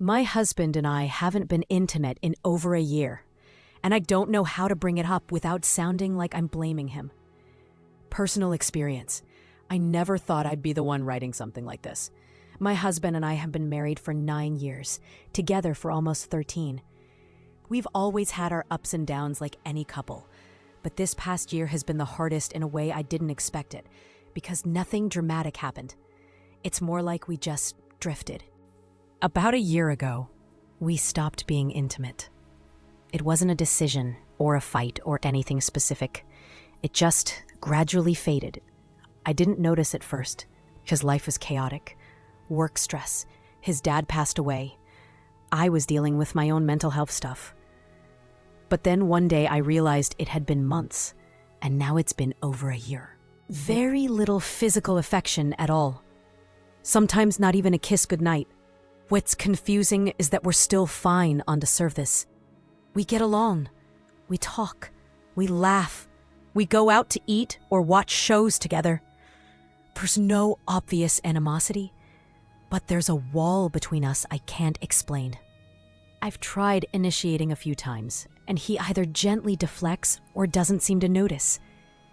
My husband and I haven't been intimate in over a year, and I don't know how to bring it up without sounding like I'm blaming him. Personal experience. I never thought I'd be the one writing something like this. My husband and I have been married for 9 years, together for almost 13. We've always had our ups and downs like any couple, but this past year has been the hardest in a way I didn't expect it, because nothing dramatic happened. It's more like we just drifted. About a year ago, we stopped being intimate. It wasn't a decision or a fight or anything specific. It just gradually faded. I didn't notice at first, because life was chaotic. Work stress. His dad passed away. I was dealing with my own mental health stuff. But then one day I realized it had been months, and now it's been over a year. Very little physical affection at all. Sometimes not even a kiss goodnight. What's confusing is that we're still fine on the surface. We get along. We talk. We laugh. We go out to eat or watch shows together. There's no obvious animosity, but there's a wall between us I can't explain. I've tried initiating a few times, and he either gently deflects or doesn't seem to notice.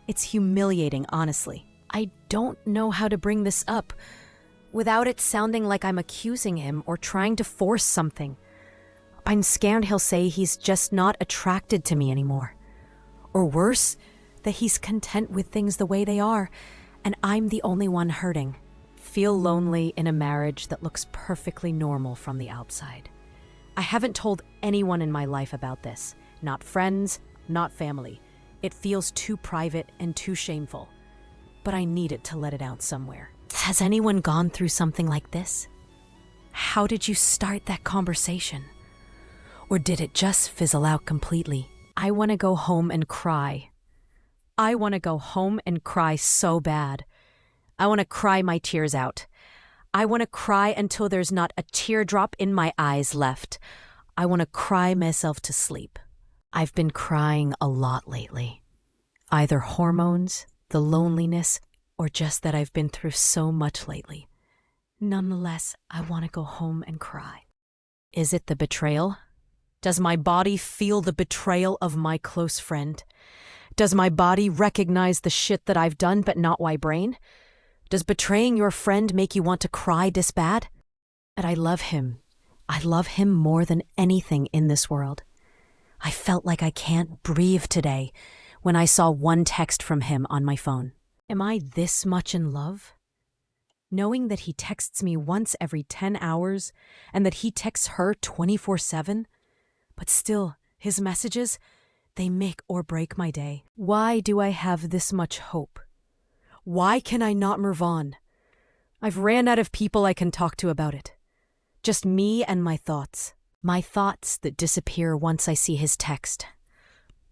It's humiliating, honestly. I don't know how to bring this up without it sounding like I'm accusing him or trying to force something. I'm scared he'll say he's just not attracted to me anymore. Or worse, that he's content with things the way they are, and I'm the only one hurting. Feel lonely in a marriage that looks perfectly normal from the outside. I haven't told anyone in my life about this. Not friends, not family. It feels too private and too shameful. But I needed to let it out somewhere. Has anyone gone through something like this? How did you start that conversation? Or did it just fizzle out completely? I want to go home and cry. I want to go home and cry so bad. I want to cry my tears out. I want to cry until there's not a teardrop in my eyes left. I want to cry myself to sleep. I've been crying a lot lately. Either hormones, the loneliness, or just that I've been through so much lately. Nonetheless, I want to go home and cry. Is it the betrayal? Does my body feel the betrayal of my close friend? Does my body recognize the shit that I've done but not my brain? Does betraying your friend make you want to cry this bad? And I love him. I love him more than anything in this world. I felt like I can't breathe today when I saw one text from him on my phone. Am I this much in love? Knowing that he texts me once every 10 hours and that he texts her 24/7, but still, his messages, they make or break my day. Why do I have this much hope? Why can I not move on? I've ran out of people I can talk to about it. Just me and my thoughts. My thoughts that disappear once I see his text.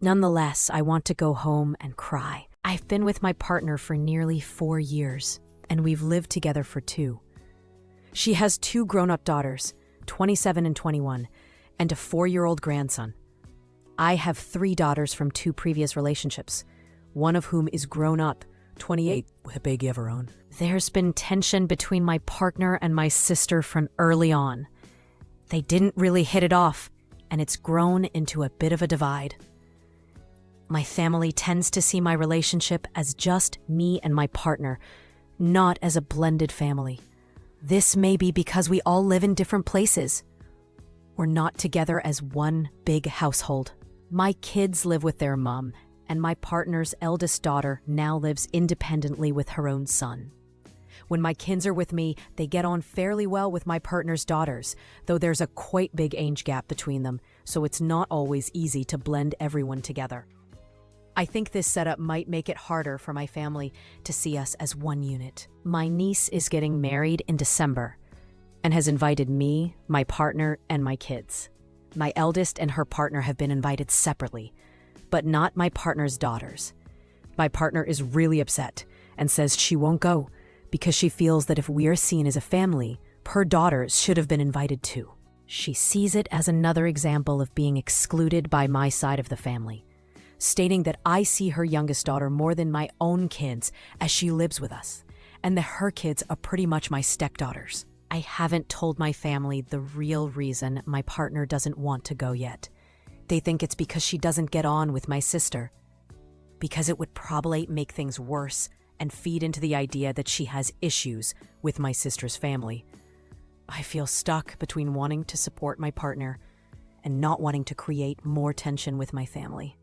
Nonetheless, I want to go home and cry. I've been with my partner for nearly 4 years, and we've lived together for 2. She has 2 grown-up daughters, 27 and 21, and a 4-year-old grandson. I have 3 daughters from 2 previous relationships, one of whom is grown up, 28, with a baby of her own. There's been tension between my partner and my sister from early on. They didn't really hit it off, and it's grown into a bit of a divide. My family tends to see my relationship as just me and my partner, not as a blended family. This may be because we all live in different places. We're not together as one big household. My kids live with their mom, and my partner's eldest daughter now lives independently with her own son. When my kids are with me, they get on fairly well with my partner's daughters, though there's a quite big age gap between them, so it's not always easy to blend everyone together. I think this setup might make it harder for my family to see us as one unit. My niece is getting married in December and has invited me, my partner, and my kids. My eldest and her partner have been invited separately, but not my partner's daughters. My partner is really upset and says she won't go because she feels that if we're seen as a family, her daughters should have been invited too. She sees it as another example of being excluded by my side of the family, stating that I see her youngest daughter more than my own kids as she lives with us, and that her kids are pretty much my stepdaughters. I haven't told my family the real reason my partner doesn't want to go yet. They think it's because she doesn't get on with my sister. Because it would probably make things worse and feed into the idea that she has issues with my sister's family. I feel stuck between wanting to support my partner and not wanting to create more tension with my family.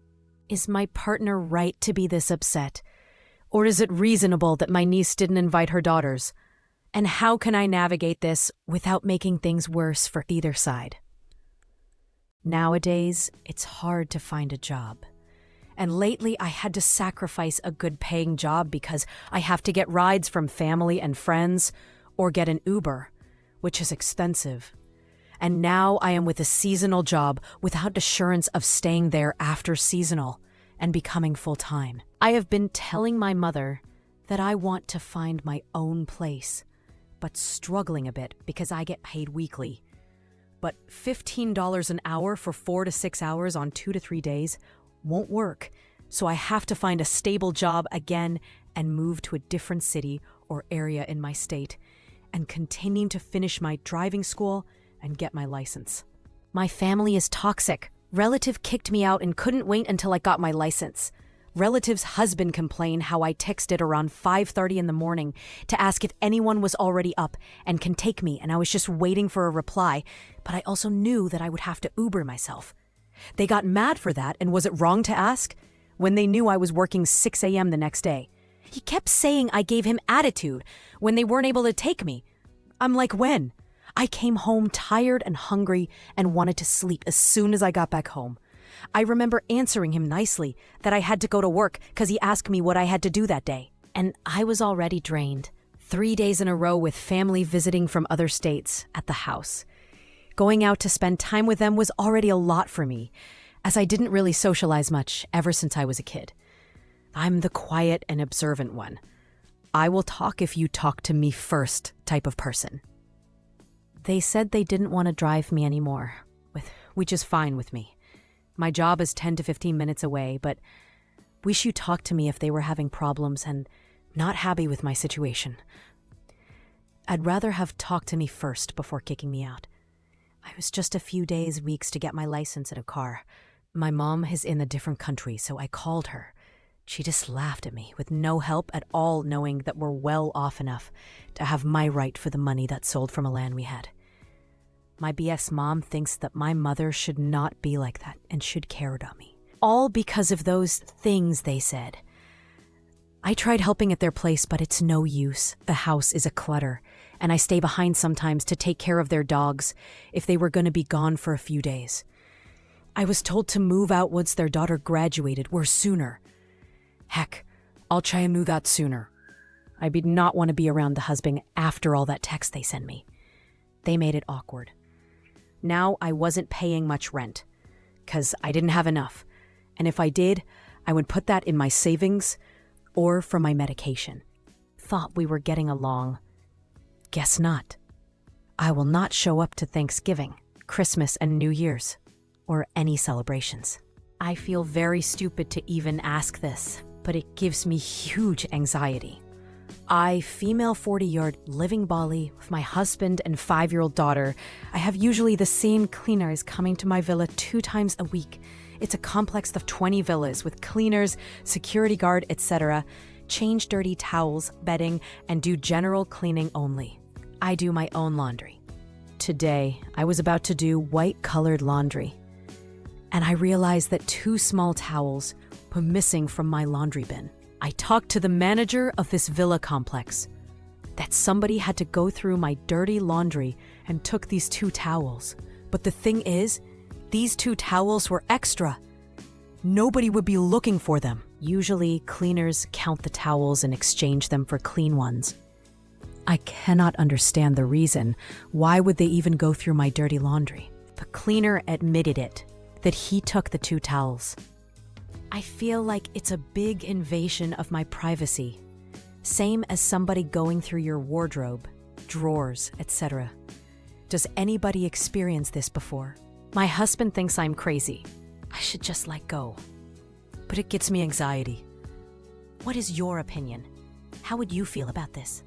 Is my partner right to be this upset? Or is it reasonable that my niece didn't invite her daughters? And how can I navigate this without making things worse for either side? Nowadays, it's hard to find a job. And lately, I had to sacrifice a good-paying job because I have to get rides from family and friends or get an Uber, which is expensive. And now I am with a seasonal job without assurance of staying there after seasonal and becoming full-time. I have been telling my mother that I want to find my own place, but struggling a bit because I get paid weekly. But $15 an hour for 4 to 6 hours on 2 to 3 days won't work, so I have to find a stable job again and move to a different city or area in my state and continue to finish my driving school and get my license. My family is toxic. Relative kicked me out and couldn't wait until I got my license. Relative's husband complained how I texted around 5:30 in the morning to ask if anyone was already up and can take me, and I was just waiting for a reply, but I also knew that I would have to Uber myself. They got mad for that, and was it wrong to ask? When they knew I was working 6 a.m. the next day. He kept saying I gave him attitude when they weren't able to take me. I'm like, when? I came home tired and hungry and wanted to sleep as soon as I got back home. I remember answering him nicely that I had to go to work because he asked me what I had to do that day. And I was already drained. 3 days in a row with family visiting from other states at the house. Going out to spend time with them was already a lot for me, as I didn't really socialize much ever since I was a kid. I'm the quiet and observant one. I will talk if you talk to me first type of person. They said they didn't want to drive me anymore, which is fine with me. My job is 10 to 15 minutes away, but wish you talked to me if they were having problems and not happy with my situation. I'd rather have talked to me first before kicking me out. I was just a few days, weeks to get my license in a car. My mom is in a different country, so I called her. She just laughed at me with no help at all, knowing that we're well off enough to have my right for the money that sold from a land we had. My BS mom thinks that my mother should not be like that and should care about me. All because of those things they said. I tried helping at their place, but it's no use. The house is a clutter, and I stay behind sometimes to take care of their dogs if they were going to be gone for a few days. I was told to move out once their daughter graduated or sooner. Heck, I'll try and move out sooner. I did not want to be around the husband after all that text they sent me. They made it awkward. Now I wasn't paying much rent, because I didn't have enough. And if I did, I would put that in my savings or for my medication. Thought we were getting along. Guess not. I will not show up to Thanksgiving, Christmas, and New Year's, or any celebrations. I feel very stupid to even ask this, but it gives me huge anxiety. I, female 40-year-old, living Bali with my husband and 5-year-old daughter. I have usually the same cleaners coming to my villa 2 times a week. It's a complex of 20 villas with cleaners, security guard, etc. Change dirty towels, bedding, and do general cleaning only. I do my own laundry. Today, I was about to do white-colored laundry, and I realized that 2 small towels were missing from my laundry bin. I talked to the manager of this villa complex that somebody had to go through my dirty laundry and took these 2 towels. But the thing is, these 2 towels were extra. Nobody would be looking for them. Usually, cleaners count the towels and exchange them for clean ones. I cannot understand the reason. Why would they even go through my dirty laundry? The cleaner admitted it, that he took the 2 towels. I feel like it's a big invasion of my privacy. Same as somebody going through your wardrobe, drawers, etc. Does anybody experience this before? My husband thinks I'm crazy. I should just let go. But it gets me anxiety. What is your opinion? How would you feel about this?